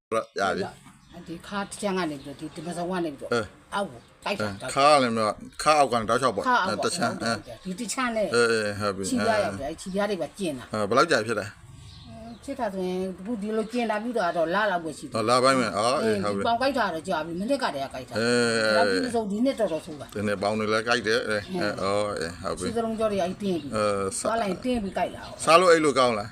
ရပြီဒီခါချမ်းကနေပြီးဒီမစုံကနေပြီးတော့အောက်ကိုတိုက်တာခါလည်းမခါအောက်ကနေတောက်ချောက်ပေါ့တချမ်းဒီတချမ်းနဲ့ဟုတ်ပြီချီပြရောက်တယ်ချီပြတွေပဲကျင်တာဘယ်လောက်ကြာဖြစ်လဲဖြစ်တာဆိုရင်အခုဒီလိုကျင်တာပြီးတော့လာလောက်ပဲရှိတယ်လာပိုင်းမယ်အေးဟုတ်ပြီပေါင်ကြိုက်တာတော့ကြာပြီမိနစ်ကတည်းကကြိုက်တာဒါပြီးဆုံးဒီနှစ်တော်ဆိုတာဒီနေ့ပေါင်တွေလည်းကြိုက်တယ်ဟုတ်ပြီစီစလုံးကြောတွေအဲ့တင်းပြီသွားလိုက်တင်းပြီးကြိုက်လာစားလို့အဲ့လိုကောင်းလား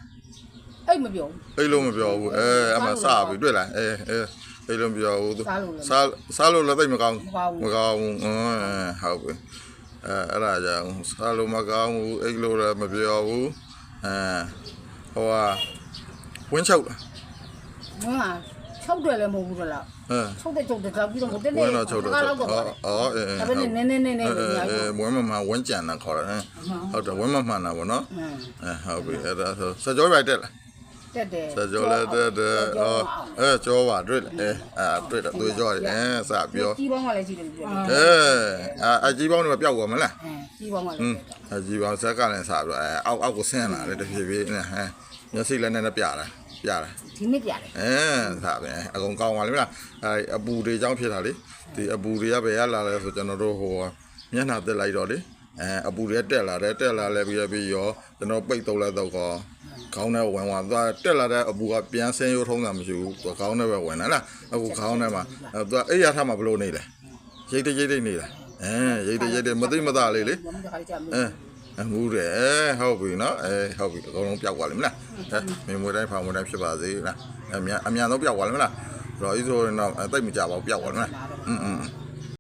အဲ့မပြောဘူးအဲ့လိုမပြောဘူးအမှစပြီတွေ့လားအဲ့လိုမပြောဘူးစားလို့လည်းသိမကောင်းမကောင်းဘူးဟုတ်ပြီအဲ့ဒါကြောင့်စားလို့မကောင်းဘူးအဲ့လိုလည်းမပြောဘူးဟိုကဝင်းချုပ်လားဝင်းဟာချုပ်တယ်လည်းမဟုတ်ဘူးလားချုပ်တဲ့ချုပ်တယ်တော့ပြီးတော့တက်နေဝင်းတော့ချုပ်တယ်ဒါပေမဲ့နည်းဝင်းမဝင်းကြံတာခေါ်တယ်ဟုတ်တယ်ဝင်းမမှန်တာပေါ့နော်ဟုတ်ပြီအဲ့ဒါဆိုစကြောပဲတက်လားတက်တယ်စကြောလည်းတက်တယ်ကြောပါတွေ့တယ်တွေ့တယ်တွေ့ကြောတယ်စပြောကြီးပေါင်းကလည်းကြီးတယ်ပြောကြီးပေါင်းတွေပျောက်သွားမလားကြီးပေါင်းကလည်းကြီးပေါင်းဆက်ကလည်းစပြောအောက်ကိုဆင်းလာတယ်တဖြည်းဖြည်းနဲ့မျက်စိလည်းနဲ့ပြတာဒီနှစ်ပြတယ်ဒါပဲအကုန်ကောင်းပါလိမ့်မလားအပူတွေကြောင့်ဖြစ်တာလေဒီအပူတွေကဘယ်ရလာလဲဆိုကျွန်တော်တို့ဟိုမျက်နှာတက်လိုက်တော့လေအပူတွေတက်လာလဲပြီးရောကျွန်တော်ပိတ်တော့လဲတော့ခေါင်းထဲဝင်သွားတက်လာတဲ့အပူကပြန်ဆင်းရိုးထုံးတာမရှိဘူးသူခေါင်းထဲပဲဝင်လာလားအခုခေါင်းထဲမှာသူအိယာထမှာဘလို့နေလဲရိတ်တိတ်နေလားရိတ်တိတ်မသိမသားလေးလေမူးတယ်ဟုတ်ပြီနော်ဟုတ်ပြီအကုန်လုံးပျောက်သွားလိမ့်မလားမင်းမွေးတိုင်းဖောင်မွေးတိုင်းဖြစ်ပါစေလားအမြန်ဆုံးပျောက်သွားလိမ့်မလားတော့ဤဆိုရင်တော့တိတ်မကြပါဘူးပျောက်သွားလိမ့်မလား